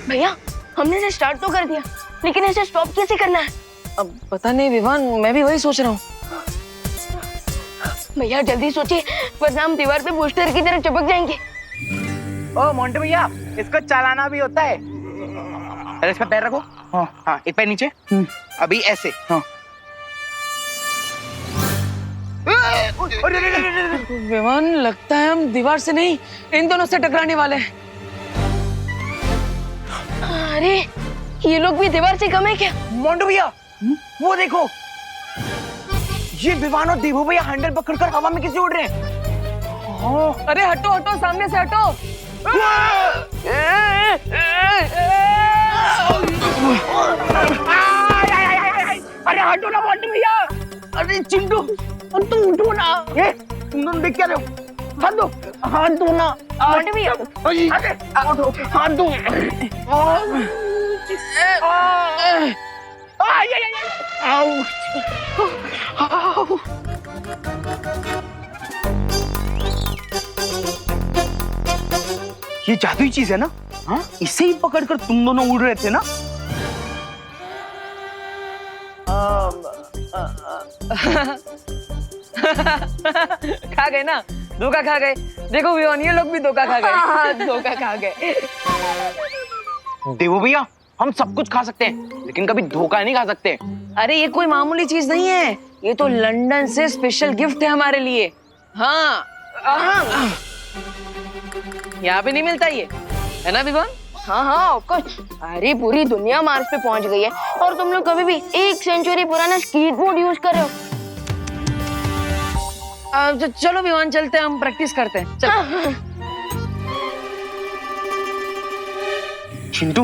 भैया हमने इसे स्टार्ट तो कर दिया, लेकिन इसे स्टॉप कैसे करना है? अब पता नहीं विवान, मैं भी वही सोच रहा हूँ। भैया जल्दी सोचिए, वरना हम दीवार पे पोस्टर की तरह चिपक जाएंगे। ओ मोंटे भैया, इसको चलाना भी होता है। अरे इस पे पैर रखो। हाँ हाँ, एक पैर नीचे। अभी ऐसे। हाँ। विवान, लगता है हम दीवार से नहीं, इन दोनों से टकराने वाले हैं। अरे ये लोग भी दीवार से कम है क्या? मोंटे भैया, वो देखो, ये विवान और देवू भैया हैंडल पकड़कर हवा में कैसे उड़ रहे हैं। अरे हटो हटो, सामने से हटो। अरे हटो ना मोंटे भैया। अरे चिंटू, तुम उठो ना। ये तुम दोनों देख क्या रहे हो? हाथ दो, हाथ दो ना मोंटे भैया। हाथ दो। ये जादुई चीज है ना? हाँ, इसे ही पकड़कर तुम दोनों उड़ रहे थे ना? खा गए ना, धोखा खा गए। देखो विवान, ये लोग भी धोखा खा गए। धोखा खा गए। देवो भैया, हम सब कुछ खा सकते हैं, लेकिन कभी धोखा नहीं खा सकते। अरे ये कोई मामूली चीज नहीं है, ये तो लंदन से स्पेशल गिफ्ट है हमारे लिए। हाँ, यहाँ पे नहीं मिलता ये, है ना विवान? हाँ हाँ ऑफकोर्स। अरे पूरी दुनिया मार्स पे पहुंच गई है और तुम लोग कभी भी 1 सेंचुरी पुराना स्केटबोर्ड यूज कर रहे हो। चलो विवान, चलते हैं, हम प्रैक्टिस करते हैं। चल। चिंटू,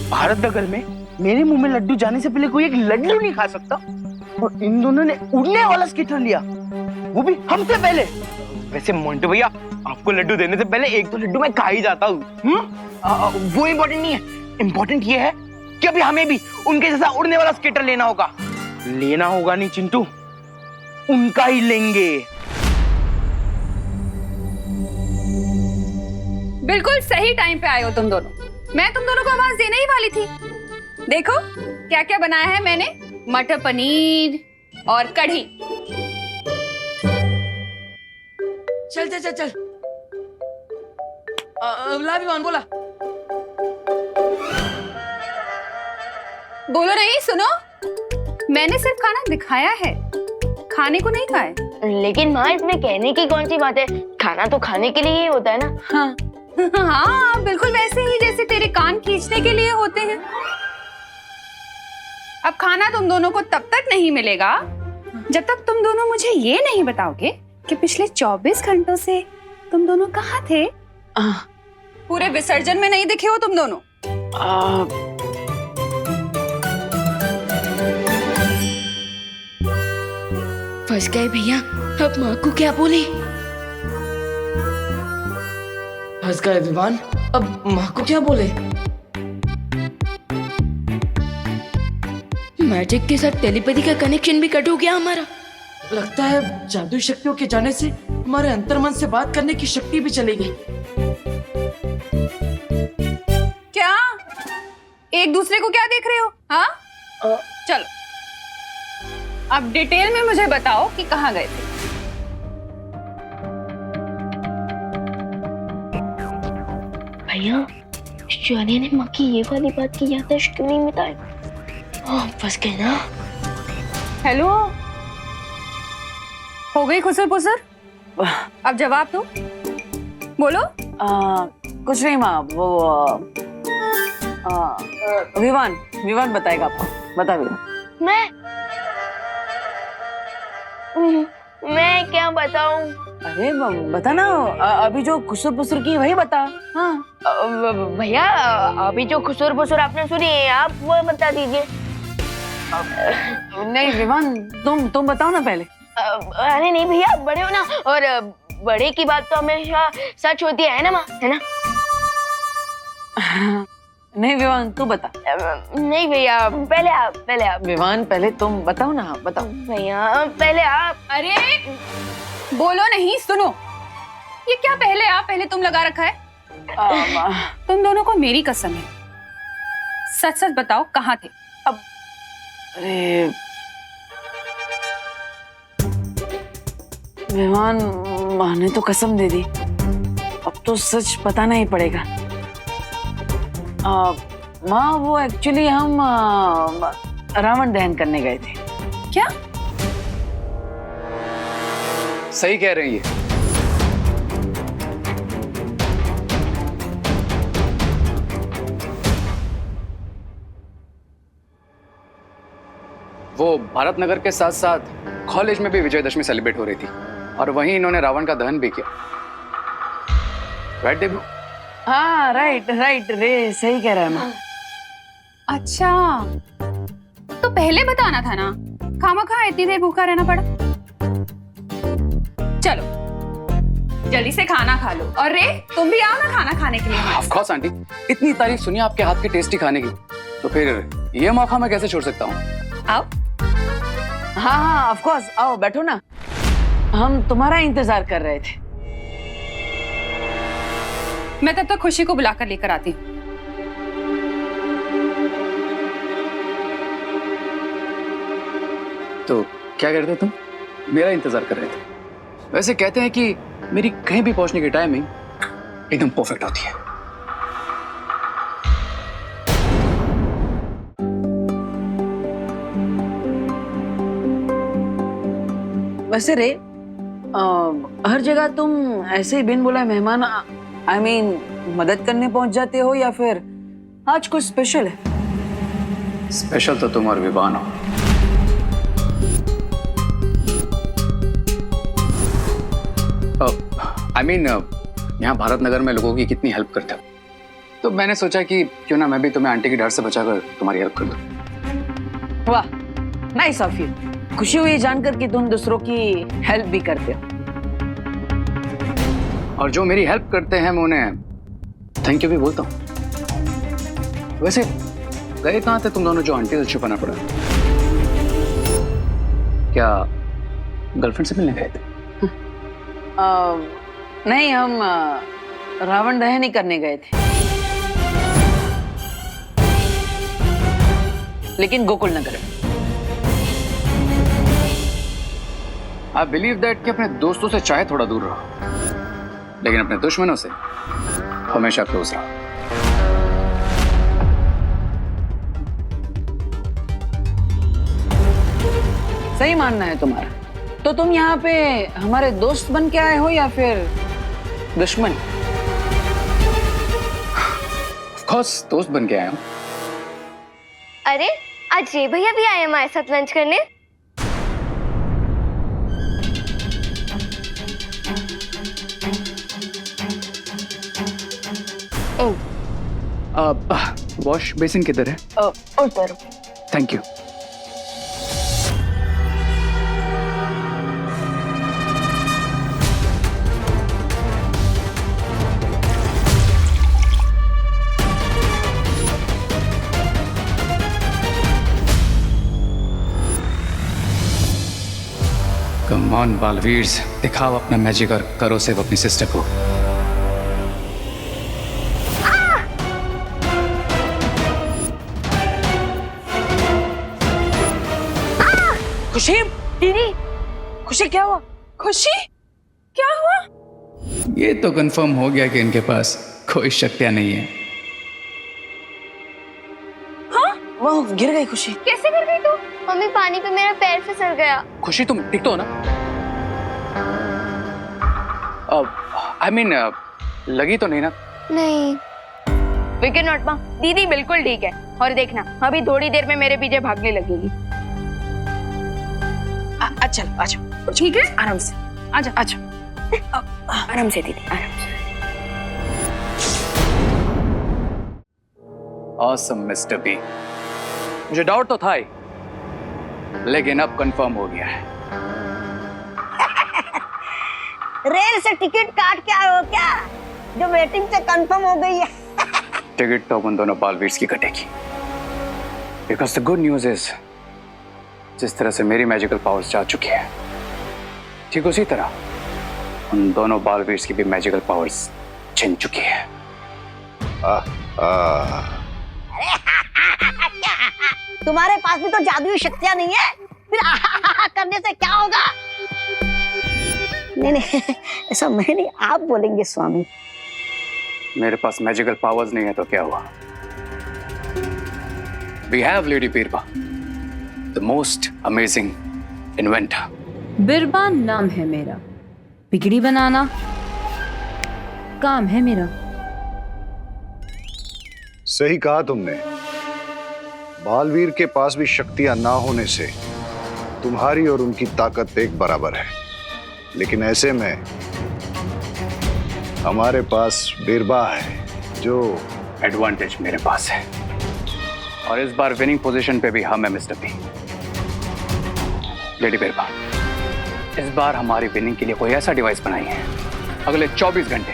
भारत नगर में मेरे मुंह में लड्डू जाने से पहले कोई एक लड्डू नहीं खा सकता, और इन दोनों ने उड़ने वाला स्केटर लिया, वो भी हमसे पहले। वैसे मोंटे भैया, आपको लड्डू देने से पहले एक तो लड्डू मैं खा ही जाता हूँ। वो इम्पोर्टेंट नहीं है, इम्पोर्टेंट ये है कि अभी हमें भी उनके जैसा उड़ने वाला स्केटर लेना होगा। लेना होगा नहीं चिंटू, उनका ही लेंगे। बिल्कुल सही टाइम पे आए हो तुम दोनों। मैं तुम दोनों को आवाज देने ही वाली थी। देखो क्या क्या बनाया है मैंने, मटर पनीर और कढ़ी। चल चल चल चल। ला विवान, बोला। बोलो नहीं, सुनो, मैंने सिर्फ खाना दिखाया है, खाने को नहीं खाए। लेकिन माँ, इसमें कहने की कौन सी बात है? खाना तो खाने के लिए ही होता है ना। हाँ हाँ, बिल्कुल वैसे ही जैसे तेरे कान खींचने के लिए होते हैं। अब खाना तुम दोनों को तब तक नहीं मिलेगा जब तक तुम दोनों मुझे ये नहीं बताओगे कि पिछले 24 घंटों से तुम दोनों कहाँ थे। पूरे विसर्जन में नहीं दिखे हो तुम दोनों। फंस गए भैया, अब माँ को क्या बोले? फंस गए विवान, अब माँ को क्या बोले? मैजिक के साथ टेलीपैथी का कनेक्शन भी कट हो गया हमारा। लगता है जादुई शक्तियों के जाने से हमारे अंतर्मन से बात करने की शक्ति भी चली गई। क्या एक दूसरे को क्या देख रहे हो? हाँ, चलो अब डिटेल में मुझे बताओ कि कहाँ गए थे। भैया, शिवानी ने माँ की ये वाली बात की याददाश्त क्यों नहीं बताई? फंस गए ना। हेलो, हो गई खुसर पुसर? अब जवाब दो, बोलो। कुछ नहीं माँ, वो विवान बताएगा आपको। बता विवान। मैं क्या बताऊं? अरे बता ना, अभी जो खुसर पुसर की वही बता। हाँ भैया, अभी जो खुसर पुसर आपने सुनी है, आप वो बता दीजिए। नहीं विवान, तुम बताओ ना पहले। अरे नहीं भैया, बड़े हो ना, और बड़े की बात तो हमेशा सच होती है ना माँ, है ना? नहीं विवान, तू बता। नहीं भैया, पहले आप। विवान, पहले तुम बताओ ना। बताओ भैया, पहले आप। अरे बोलो नहीं, सुनो, ये क्या पहले आप पहले तुम लगा रखा है? तुम दोनों को मेरी कसम है, सच सच बताओ कहाँ थे? अरे मेहमान माँ ने तो कसम दे दी, अब तो सच बताना ही पड़ेगा। माँ वो एक्चुअली हम रावण दहन करने गए थे। क्या? सही कह रही है। वो भारत नगर के साथ साथ कॉलेज में भी विजयदशमी सेलिब्रेट हो रही थी और वहीं इन्होंने रावण का दहन भी किया। राइट देबू? हाँ राइट राइट रे, सही कह रहा है माँ। अच्छा, तो पहले बताना था ना, खामखा इतनी देर भूखा रहना पड़ा। चलो जल्दी से खाना खा लो, और रे तुम भी आओ ना खाना खाने के लिए। ऑफ कोर्स आंटी, इतनी तारीफ सुनी आपके हाथ के टेस्टी खाने की, तो फिर ये मौका मैं कैसे छोड़ सकता हूँ? आओ। हाँ हाँ ऑफ कोर्स, आओ बैठो ना, हम तुम्हारा इंतजार कर रहे थे। मैं तब तक खुशी को बुलाकर लेकर आती हूँ। तो क्या कर रहे थे तुम? मेरा इंतजार कर रहे थे? वैसे कहते हैं कि मेरी कहीं भी पहुंचने की टाइमिंग एकदम परफेक्ट होती है। वैसे रे हर जगह तुम ऐसे ही बिन बुलाए मेहमान आई मीन मदद करने पहुंच जाते हो, या फिर आज कुछ स्पेशल है? स्पेशल तो तुम और विवान हो। आई मीन यहाँ भारत नगर में लोगों की कितनी हेल्प करते हो, तो मैंने सोचा कि क्यों ना मैं भी तुम्हें आंटी की डर से बचाकर तुम्हारी हेल्प कर दूं। वाह नाइस ऑफ यू। खुशी हुई जानकर कि तुम दूसरों की हेल्प भी करते हो। और जो मेरी हेल्प करते हैं मैं उन्हें थैंक यू भी बोलता हूँ। वैसे गए कहाँ थे तुम दोनों जो आंटी से छुपाना पड़ा? क्या गर्लफ्रेंड से मिलने गए थे? नहीं, हम रावण दहन ही करने गए थे, लेकिन गोकुल नगर में। आई बिलीव दैट कि अपने दोस्तों से चाहे थोड़ा दूर रहो, लेकिन अपने दुश्मनों से हमेशा क्लोज रहो। सही मानना है तुम्हारा। तो तुम यहाँ पे हमारे दोस्त बन के आए हो या फिर दुश्मन? ऑफ कोर्स दोस्त बन के आया हूँ। अरे आज ये भैया भी आए हमारे साथ लंच करने। वॉश बेसिन किधर है? उधर। Thank you. कम ऑन बालवीर्स, दिखाओ अपना मैजिक और करो सेव अपनी सिस्टर को। खुशी दीदी, खुशी क्या हुआ? खुशी क्या हुआ? ये तो कंफर्म हो गया कि इनके पास कोई शक्तियां नहीं है। वो गिर गई खुशी। कैसे गिर गई तू? मम्मी पानी पे मेरा पैर फिसल गया। खुशी तुम ठीक तो हो ना? आई मीन लगी तो नहीं ना? नहीं। विकेट नॉट माँ, दीदी बिल्कुल ठीक है। और देखना अभी थोड़ी देर में मेरे पीछे भागने लगेगी। अच्छा आजा, ठीक है, आराम से आजा आजा। आराम से दीदी, आराम से। Awesome mister B. मुझे डाउट तो था ही, लेकिन अब कंफर्म हो गया है। रेल से टिकट काट के आए हो क्या, जो वेटिंग से कंफर्म हो गई है? टिकट तो उन दोनों बालवीर्स की कटेगी। Because the good news is, जिस तरह से मेरी मैजिकल पावर्स जा चुकी है, ठीक उसी तरह उन दोनों बालवीर्स की भी मैजिकल पावर्स छिन चुकी है। तुम्हारे पास भी तो जादुई शक्तियां नहीं है, फिर करने से क्या होगा? नहीं नहीं, ऐसा मैं नहीं, आप बोलेंगे स्वामी। मेरे पास मैजिकल पावर्स नहीं है तो क्या हुआ? We have lady Birba, the most amazing inventor. Birba नाम है मेरा, बिगड़ी बनाना काम है मेरा। सही कहा तुमने। बालवीर के पास भी शक्तियां ना होने से तुम्हारी और उनकी ताकत एक बराबर है, लेकिन ऐसे में हमारे पास बीरबा है जो एडवांटेज मेरे पास है, और इस बार विनिंग पोजीशन पे भी हम है मिस्टर पी। लेडी बीरबा, इस बार हमारी विनिंग के लिए कोई ऐसा डिवाइस बनाई है अगले 24 घंटे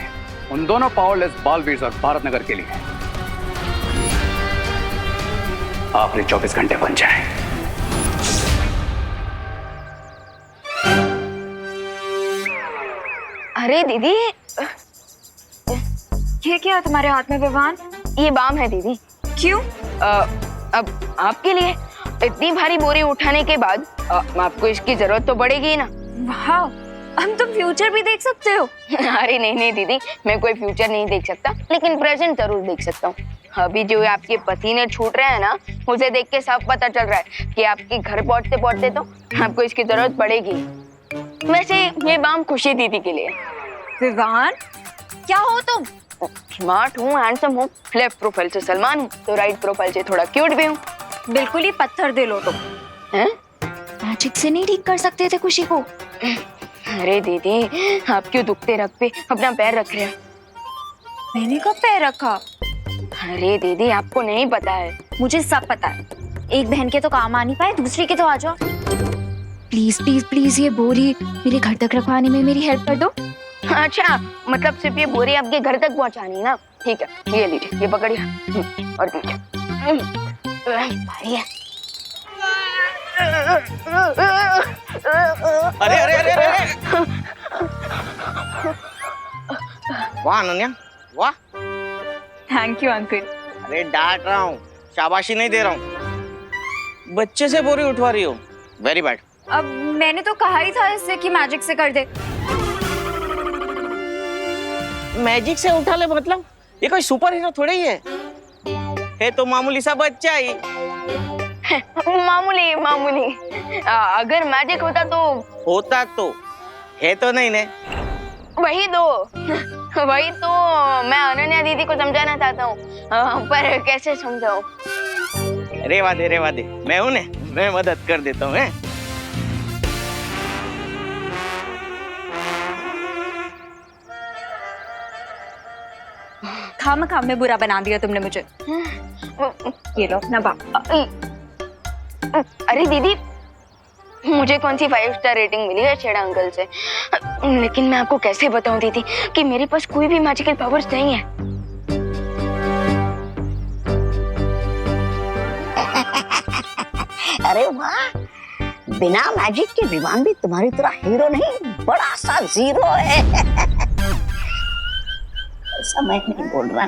उन दोनों पावरलेस बालवीर और भारत नगर के लिए आखिरी 24 घंटे बन जाए। अरे दीदी, ये क्या तुम्हारे हाथ में विवान? ये बाम है दीदी। क्यों? अब आपके लिए इतनी भारी बोरी उठाने के बाद आपको इसकी जरूरत तो पड़ेगी ना। वाह, हम तुम फ्यूचर भी देख सकते हो। अरे नहीं नहीं दीदी, मैं कोई फ्यूचर नहीं देख सकता, लेकिन प्रेजेंट जरूर देख सकता हूँ। अभी जो आपके पसीने छूट रहे हैं ना, मुझे देख के सब पता चल रहा है कि आपके घर पहुंचते पहुंचते तो आपको इसकी जरूरत पड़ेगी। वैसे ये बाम खुशी दीदी के लिए। विवान, क्या हो तुम? स्मार्ट हूँ, हैंडसम हूँ, लेफ्ट प्रोफाइल से सलमान हूँ तो राइट प्रोफाइल से थोड़ा क्यूट भी हूँ। बिल्कुल ही पत्थर दे लो तुम। हैं? मैजिक से नहीं ठीक कर सकते थे खुशी को? अरे दीदी, आप क्यों दुखते रख पे अपना पैर रख रहे हैं? मैंने कब पैर रखा? अरे दीदी, आपको नहीं पता है। मुझे सब पता है। एक बहन के तो काम आ नहीं पाए, दूसरी के तो आ जाओ। प्लीज प्लीज प्लीज, ये बोरी मेरे घर तक रखवाने में मेरी हेल्प कर दो। अच्छा, मतलब सिर्फ ये बोरी आपके घर तक पहुंचानी ना? ठीक है, ये लीजिए, ये पकड़िए और दीजिए। भारी है। अरे अरे अरे अरे, वाह अनन्या, वाह। Thank you uncle. अरे डांट रहा हूँ, शाबाशी नहीं दे रहा हूँ। बच्चे से बोरी उठवा रही हो, वेरी बैड। अब मैंने तो कहा ही था इससे कि मैजिक से कर दे। मैजिक से उठा ले मतलब? ये कोई सुपर हीरो थोड़ी है तो मामूली सा बच्चा ही। मामूली मामूली। अगर मैजिक होता तो है तो नहीं ने? वही तो मैं अनन्या दीदी को समझाना चाहता हूँ, पर कैसे समझाऊं? रेवा दे, मैं हूं ने, मैं मदद कर देता हूँ। खाम में बुरा बना दिया तुमने मुझे। ये लो अपना बाप। अरे दीदी, मुझे कौन सी 5 स्टार रेटिंग मिली है छेड़ा अंकल से, लेकिन मैं आपको कैसे बताऊं दीदी कि मेरे पास कोई भी मैजिकल पावर्स नहीं है। अरे वाह, बिना मैजिक के विवान भी तुम्हारी तरह हीरो नहीं, बड़ा सा जीरो है। ऐसा मैं नहीं बोल रहा।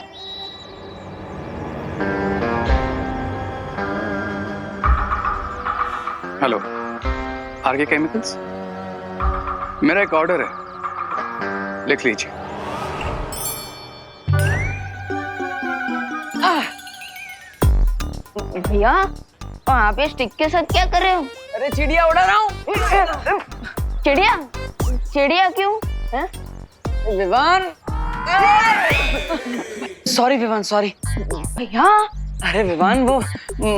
Hello, RK chemicals. मेरा एक ऑर्डर है, लिख लीजिए। भैया, आप ये स्टिक के साथ क्या कर रहे हो? अरे चिड़िया उड़ा रहा हूँ। चिड़िया क्यों? है? Vivaan, sorry Vivaan, sorry. भैया, अरे विवान, वो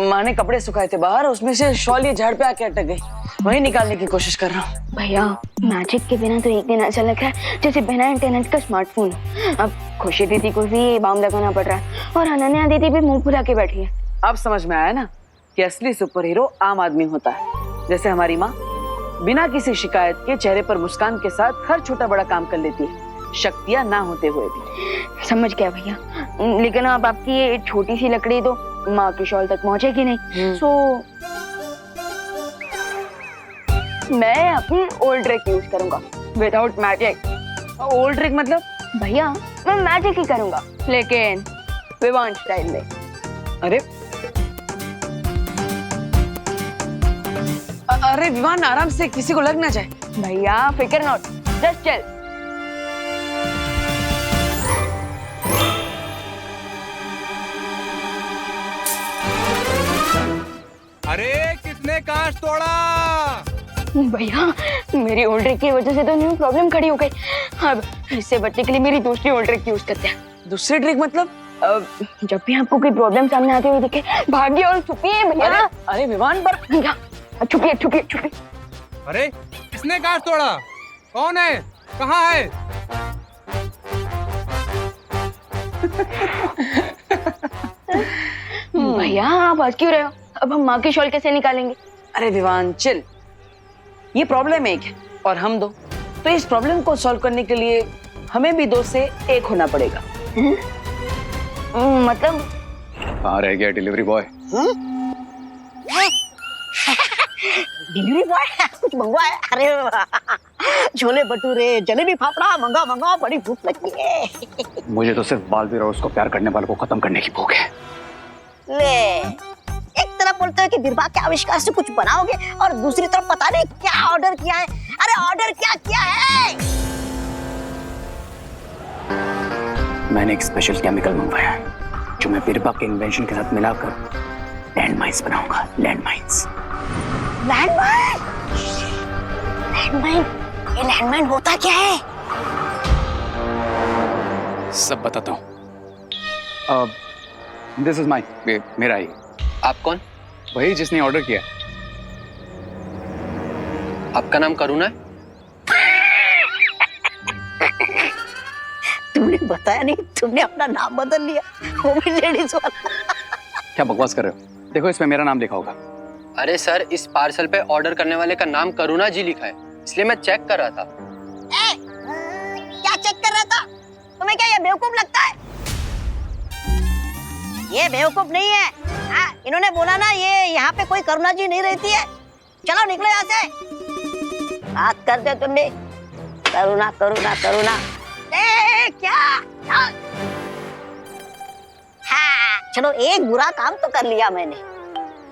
माँ ने कपड़े सुखाए थे बाहर, उसमें से शॉल ये झाड़ पे आके अटक गई, वही निकालने की कोशिश कर रहा हूँ। भैया, मैजिक के बिना तो एक दिन ऐसा लग रहा है जैसे बिना इंटरनेट का स्मार्टफोन। अब खुशी दीदी को भी बाम लगाना पड़ रहा है और अनन्या दीदी भी मुंह फुला के बैठी है। अब समझ में आया ना कि असली सुपर हीरो आम आदमी होता है, जैसे हमारी माँ बिना किसी शिकायत के चेहरे पर मुस्कान के साथ हर छोटा बड़ा काम कर लेती है, शक्तियाँ ना होते हुए भी। समझ गया भैया, लेकिन अब आपकी ये छोटी सी लकड़ी तो माँ की शॉल तक पहुंचेगी नहीं। सो मैं अपनी ओल्ड ट्रिक यूज करूंगा विदाउट मैजिक। ओल्ड ट्रिक मतलब? भैया, मैं मैजिक ही करूंगा, लेकिन विवान स्टाइल में। अरे अरे विमान आराम से, किसी को लग ना जाए। भैया फिकर नॉट, जस्ट चल। अरे किसने कांच तोड़ा? भैया मेरी ओल्ड ड्रिंक की वजह से तो न्यू प्रॉब्लम खड़ी हो गई। अब इससे बचने के लिए मेरी दूसरी ओल्ड ड्रिंक यूज करते हैं। दूसरी ट्रिक मतलब? जब भी आपको कोई प्रॉब्लम सामने आती हुई दिखे, भागिए और छुपिए भैया। अरे विमान पर भैया छुपिए छुपिए छुपिए। अरे किसने कांच तोड़ा? कौन है? कहाँ है? भैया आप हंस क्यों रहे हो? अब हम माँ की शॉल कैसे निकालेंगे? अरे विमान चिल, ये प्रॉब्लम एक है और हम दो, तो इस प्रॉब्लम को सॉल्व करने के लिए हमें भी 2 से 1 होना पड़ेगा। मतलब कहाँ रह गया डिलीवरी बॉय? डिलीवरी बॉय कुछ मंगवाया? अरे वाह, छोले भटूरे, जलेबी फाफड़ा मंगा मंगा, बड़ी भूख लगी है। मुझे तो सिर्फ बालवीर और उसको प्यार करने वालों को खत्म करने की भूख है। ले, एक तरफ बोलते हो कि बिरबा के आविष्कार से कुछ बनाओगे और दूसरी तरफ पता नहीं क्या ऑर्डर किया है। अरे ऑर्डर क्या किया है? मैंने एक स्पेशल केमिकल मंगवाया है जो मैं बिरबा के इन्वेंशन के साथ मिलाकर लैंड माइन्स बनाऊंगा। Land mines. लैंडमाइन? लैंडमाइन? ये लैंडमाइन होता क्या है? सब बताता हूँ। दिस इज माई, मेरा ही। आप कौन? वही जिसने ऑर्डर किया। आपका नाम करुणा है? तुमने बताया नहीं, तुमने अपना नाम बदल लिया, वो भी लेडीज वाला। क्या बकवास कर रहे हो? देखो इसमें मेरा नाम लिखा होगा। अरे सर, इस पार्सल पे ऑर्डर करने वाले का नाम करुणा जी लिखा है, इसलिए मैं चेक कर रहा था। क्या चेक कर रहा था? तुम्हें क्या ये बेवकूफ लगता है? ये बेवकूफ नहीं है। इन्होंने बोला ना ये यहाँ पे कोई करुणा जी नहीं रहती है। चलो निकलो यहाँ से। बात करते तुम भी करुणा करुणा करुणा। क्या? हाँ, चलो एक बुरा काम तो कर लिया मैंने,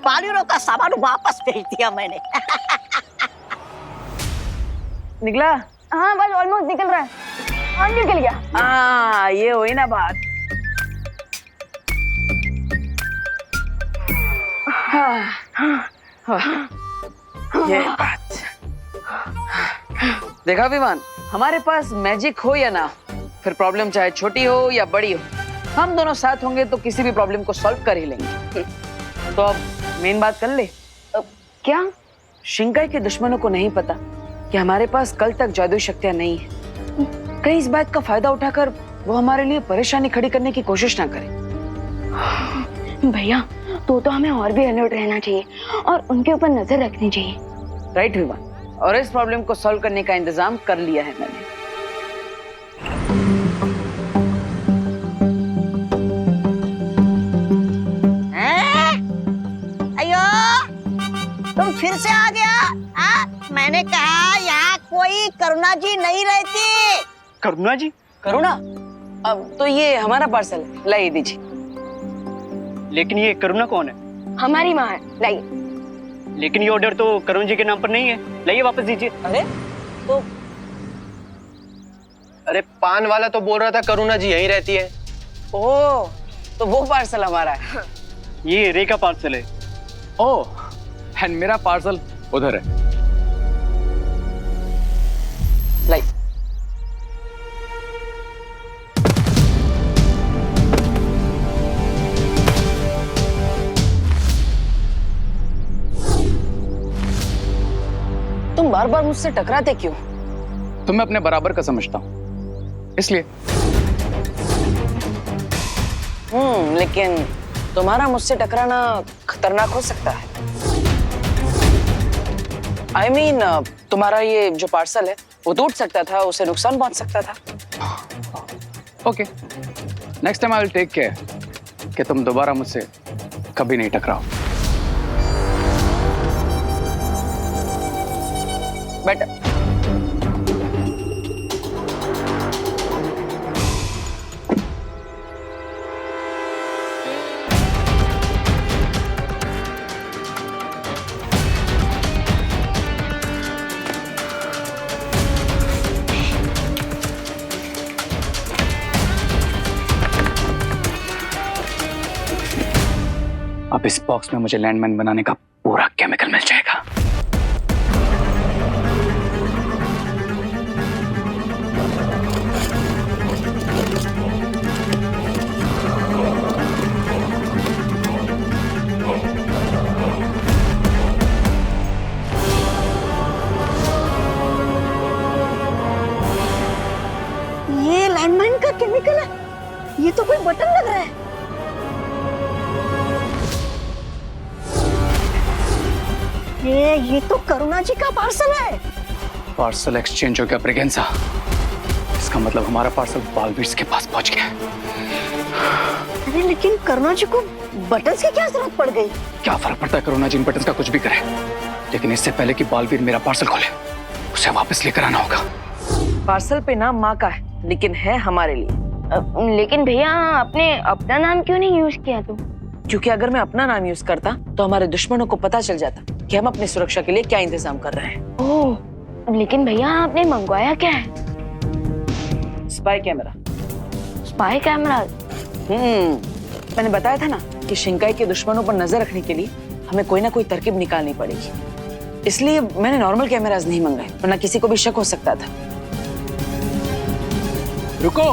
पालियों का सामान वापस भेज दिया मैंने। निकला? हाँ बस ऑलमोस्ट निकल रहा है। हाँ निकल गया। हाँ ये हुई ना बात। ये बात। देखा विमान, हमारे पास मैजिक हो या ना, फिर प्रॉब्लम चाहे छोटी हो या बड़ी हो, हम दोनों साथ होंगे तो किसी भी प्रॉब्लम को सॉल्व कर ही लेंगे। तो अब मेन बात कर ले। क्या? शिंकाई के दुश्मनों को नहीं पता कि हमारे पास कल तक जादुई शक्तियां नहीं है। कहीं इस बात का फायदा उठाकर वो हमारे लिए परेशानी खड़ी करने की कोशिश ना करें। भैया तो हमें और भी अलर्ट रहना चाहिए और उनके ऊपर नजर रखनी चाहिए। राइट विमान, और इस प्रॉब्लम को सॉल्व करने का इंतजाम कर लिया है मैंने। अयो, तुम फिर से आ गया? मैंने कहा यहाँ कोई करुणा जी नहीं रहती। करुणा जी? करुणा? अब तो ये हमारा पार्सल है, लाइए दीजिए। लेकिन ये करुणा कौन है? हमारी माँ है, लाइए। लेकिन ये ऑर्डर तो करुण जी के नाम पर नहीं है, लाइए वापस दीजिए। अरे तो अरे पान वाला तो बोल रहा था करुणा जी यहीं रहती है। ओह, तो वो पार्सल हमारा है। ये रे का पार्सल है। ओह, एंड मेरा पार्सल उधर है। लाई। तुम बार बार मुझसे टकराते क्यों? तो मैं अपने बराबर का समझता हूँ, इसलिए। लेकिन तुम्हारा मुझसे टकराना खतरनाक हो सकता है। I mean, तुम्हारा ये जो पार्सल है वो टूट सकता था, उसे नुकसान पहुंच सकता था। Okay, next time I will take care कि तुम दोबारा मुझसे कभी नहीं टकराओ। बेटर। अब इस बॉक्स में मुझे लैंडमाइन बनाने का पूरा केमिकल मिल जाएगा। ये लैंडमाइन का केमिकल है। ये तो कोई बटन लग रहा है। ये तो करुणा जी का पार्सल है। पार्सल एक्सचेंज हो गया ब्रिगेंजा। इसका मतलब हमारा पार्सल बालवीर के पास पहुंच गया। अरे लेकिन करुणा जी को बटन्स की क्या जरूरत पड़ गई? क्या फर्क पड़ता है करुणा जी इन बटन्स का कुछ भी करे, लेकिन इससे पहले कि बालवीर मेरा पार्सल खोले उसे वापस लेकर आना होगा। पार्सल पे नाम माँ का है, लेकिन है हमारे लिए। लेकिन भैया आपने अपना नाम क्यों नहीं यूज किया तो? क्योंकि अगर मैं अपना नाम यूज करता तो हमारे दुश्मनों को पता चल जाता कि हम अपनी सुरक्षा के लिए क्या इंतजाम कर रहे हैं। ओह, लेकिन भैया आपने मंगवाया क्या है? Spy camera. Spy camera? मैंने बताया था ना कि शिंकाई के दुश्मनों पर नजर रखने के लिए हमें कोई ना कोई तरकीब निकालनी पड़ेगी, इसलिए मैंने नॉर्मल कैमरास नहीं मंगाए, वरना किसी को भी शक हो सकता था। रुको,